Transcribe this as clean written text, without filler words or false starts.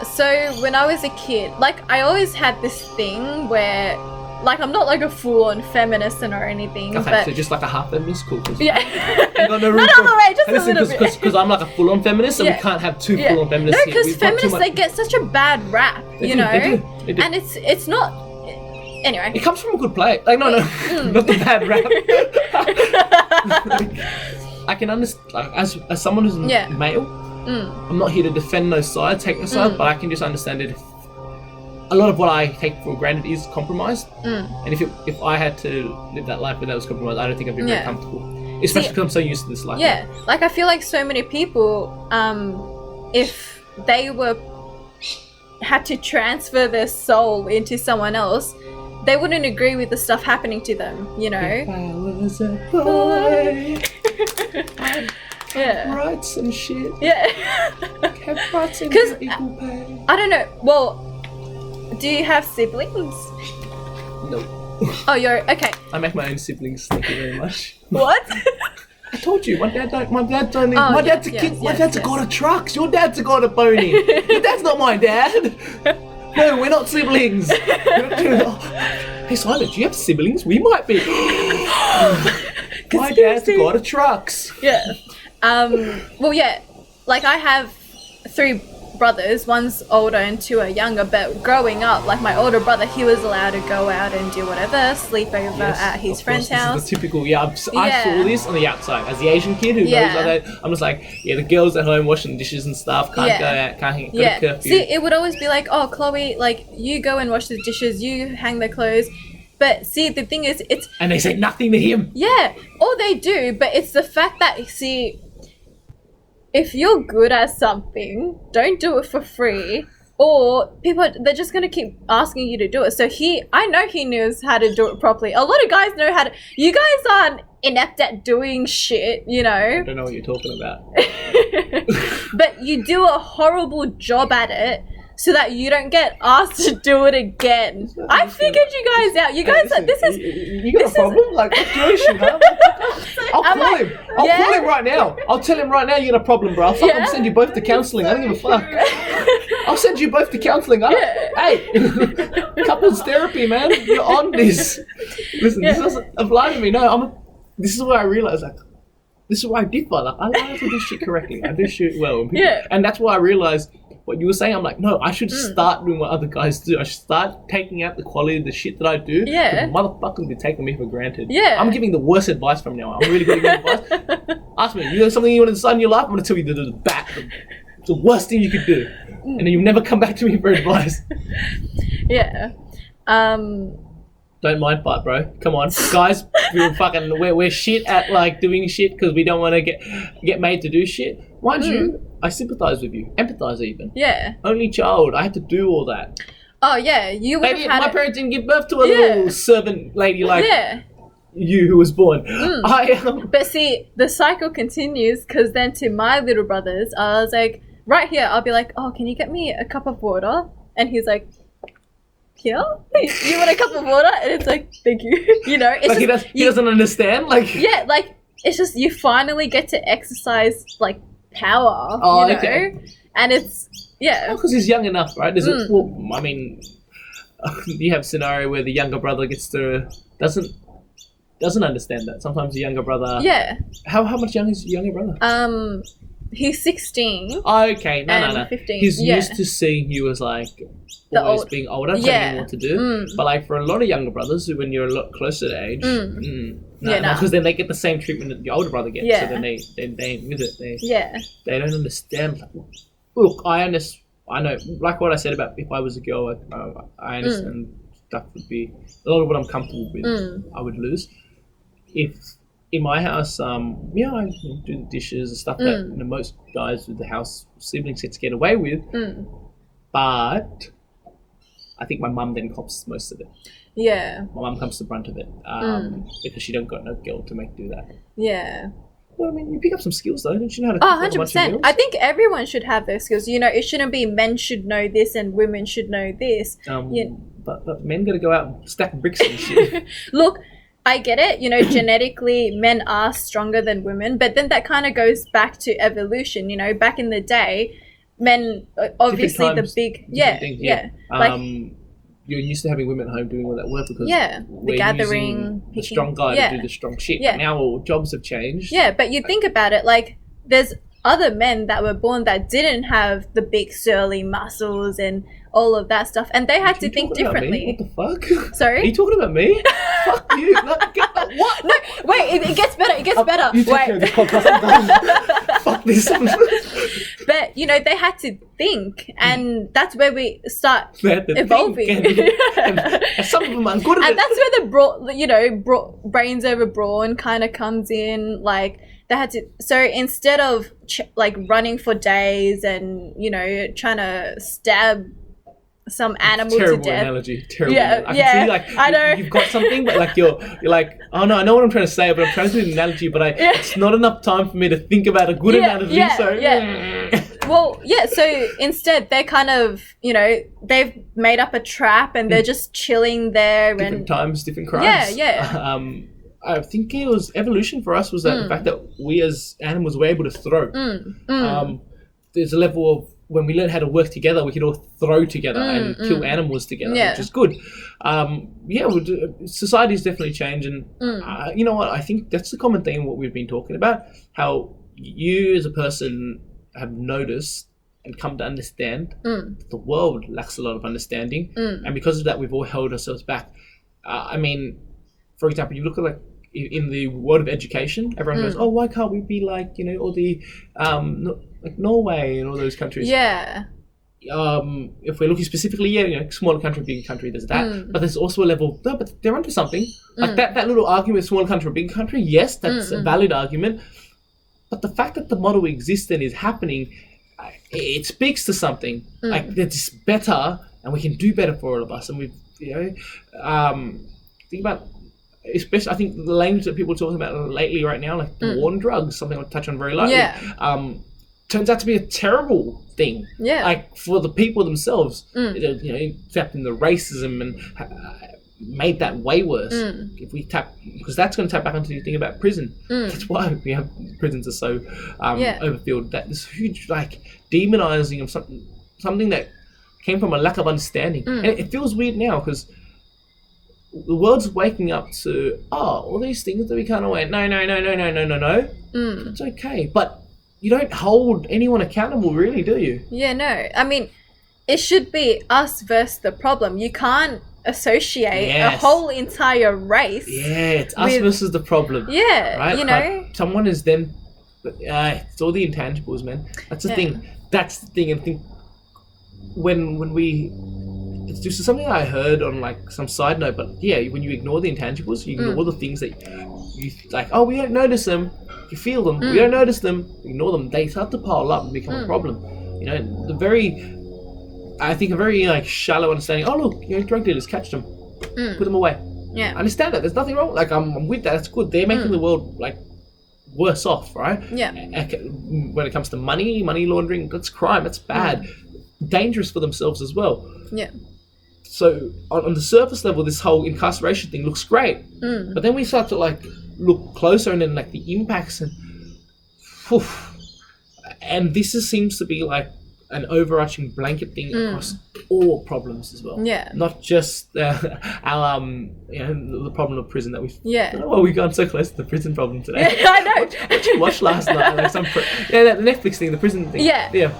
So when I was a kid, like I always had this thing where, like, I'm not like a full-on feminist or anything, Okay, but so just like a half feminist, cool. yeah, Not all the way, just a little bit. Because I'm like a full-on feminist, so we can't have two full-on feminists. No, because feminists they get such a bad rap, They you do, know, they do. and it's not. Anyway, It comes from a good place. Like no, not the bad rap. Like, I can understand, like, as someone who's male, I'm not here to defend no side, take no side, but I can just understand it. A lot of what I take for granted is compromised, and if I had to live that life where that was compromised, I don't think I'd be very comfortable. Especially because I'm so used to this life. Yeah, like I feel like so many people, if they had to transfer their soul into someone else, they wouldn't agree with the stuff happening to them, you know? If I was a boy, yeah. rights and shit. Yeah. Have rights and equal pay. I don't know. Well, do you have siblings? No. Oh, you're okay. I make my own siblings. Thank you very much. What? I told you, my dad's a kid. My dad's a god of trucks. Your dad's a god of boning. Your dad's not my dad. No, we're not siblings. Hey Simon, do you have siblings? We might be. My dad's a god of trucks. Yeah. Well, yeah. Like I have 3 brothers. One's older and 2 are younger. But growing up, like my older brother, he was allowed to go out and do whatever, sleep over at his friend's house. This is the typical. I saw this on the outside as the Asian kid who knows like that. I'm just like, the girls at home washing dishes and stuff. Can't go out. Can't hang. Got a curfew. See, it would always be like, oh, Chloe, like you go and wash the dishes, you hang the clothes. But see, the thing is, it's... And they say nothing to him. Yeah, or they do, but it's the fact that, see, if you're good at something, don't do it for free, or they're just going to keep asking you to do it. So I know he knows how to do it properly. A lot of guys know how to... You guys aren't inept at doing shit, you know? I don't know what you're talking about. But you do a horrible job at it, so that you don't get asked to do it again. I figured you guys out. You guys, you got a problem? Like, what's your issue, huh? I'll call him. I'll call him right now. I'll tell him right now you got a problem, bro. I'll send you both to counselling. I don't give a fuck. I'll send you both to counselling. Hey, couples therapy, man. You're on this. Listen, this doesn't apply to me. No, this is where I realised, like, this is why I differ. Like, I don't have to do shit correctly. I do shit well. And that's why I realised what you were saying. I'm like, no, I should start doing what other guys do. I should start taking out the quality of the shit that I do. Yeah. The motherfuckers be taking me for granted. Yeah. I'm giving the worst advice from now on. I'm really good at giving advice. Ask me, you know something you want to decide in your life? I'm going to tell you the worst thing you could do. And then you'll never come back to me for advice. Yeah. Don't mind fight, bro. Come on, guys. We're shit at like doing shit because we don't want to get made to do shit. Mind you, I sympathise with you, empathise even. Yeah. Only child, I had to do all that. Oh yeah, you would have had. My parents didn't give birth to a little servant lady like you who was born. But see, the cycle continues because then to my little brothers, I was like, right here, I'll be like, oh, can you get me a cup of water? And he's like, here? You want a cup of water? And it's like, thank you. You know, it's like just, he doesn't understand. Like like it's just you finally get to exercise like power. Oh, you know? okay. And it's because he's young enough, right? Well, I mean, you have a scenario where the younger brother doesn't understand that. Sometimes the younger brother. Yeah. How much younger is your younger brother? He's 16. Oh, okay, no. 15. He's used to seeing you as like always being older, telling you what to do. But like for a lot of younger brothers, when you're a lot closer to age, because then they get the same treatment that the older brother gets. Yeah. So then they ain't with it. They don't understand. Look, I understand. I know, like what I said about if I was a girl, I understand stuff would be a lot of what I'm comfortable with. I would lose if. In my house, I do the dishes and stuff that most guys with the house siblings get away with. But I think my mum then cops most of it. Yeah. My mum comes to the brunt of it because she don't got no girl to do that. Yeah. Well, I mean, you pick up some skills though, don't you know how to cook 100%. I think everyone should have those skills. You know, it shouldn't be men should know this and women should know this. But men got to go out and stack bricks and shit. Look, I get it, you know, genetically men are stronger than women, but then that kind of goes back to evolution. You know, back in the day, men, obviously the times, big, different things, like you're used to having women at home doing all that work because the we're gathering, using the picking, strong guy to do the strong shit. Yeah. But now all jobs have changed. Yeah, but you think about it, like there's other men that were born that didn't have the big surly muscles and all of that stuff, and they had to think differently. What the fuck? Sorry? Are you talking about me? Fuck you. What? No, wait, it gets better. It gets better. You take care of this podcast. I'm done. Fuck this. But they had to think, and that's where we start evolving. And some of them are good at it. And that's where the brains over brawn kind of comes in. Like they had to. So instead of running for days and trying to stab some animal Terrible to death. Analogy. Terrible. Yeah, I can see I know. You've got something, but like you're like, oh no, I know what I'm trying to say, but I'm trying to do an analogy, but it's not enough time for me to think about a good analogy. Well, so instead they're kind of, they've made up a trap and they're just chilling there. Different times, different crimes. Yeah. I think it was evolution for us was that the fact that we as animals were able to throw. There's a level of when we learned how to work together, we could all throw together and kill animals together, which is good. Society's definitely changed, and you know what? I think that's the common theme what we've been talking about. How you as a person have noticed and come to understand that the world lacks a lot of understanding, and because of that, we've all held ourselves back. For example, you look at in the world of education, everyone goes, "Oh, why can't we be like all the like Norway and all those countries?" Yeah. If we're looking specifically, smaller country, bigger country, there's that. But there's also a level. No, but they're onto something. Like that little argument, smaller country, big country. Yes, that's a valid argument. But the fact that the model exists and is happening, it speaks to something. Like it's better, and we can do better for all of us. And think about. Especially, I think the language that people are talking about lately right now, like the war on drugs, something I'll touch on very lightly, turns out to be a terrible thing. Yeah. Like for the people themselves, tapped in the racism and made that way worse. If we because that's going to tap back onto the thing about prison. That's why we have prisons are so overfilled. That this huge demonizing of something that came from a lack of understanding, and it feels weird now because the world's waking up to all these things that we kind of went no. It's okay, but you don't hold anyone accountable, really, do you? Yeah, no. I mean, it should be us versus the problem. You can't associate a whole entire race. Yeah, it's us versus the problem. Yeah, right? Like, someone is them. It's all the intangibles, man. That's the thing. That's the thing. And think when we. It's just something I heard on some side note, but when you ignore the intangibles, you ignore the things that you we don't notice them, you feel them, we don't notice them, ignore them, they start to pile up and become a problem. I think a very shallow understanding, look, drug dealers, catch them, put them away. Yeah. I understand that, there's nothing wrong, I'm with that, that's good, they're making the world worse off, right? Yeah. When it comes to money laundering, that's crime, that's bad, dangerous for themselves as well. Yeah. So on the surface level, this whole incarceration thing looks great, but then we start to look closer, and then the impacts and this seems to be an overarching blanket thing across all problems as well. Yeah. Not just our the problem of prison that we. Yeah. I don't know why we've gone so close to the prison problem today. Yeah, I know. What did you watch last night? The Netflix thing, the prison thing. Yeah. Yeah.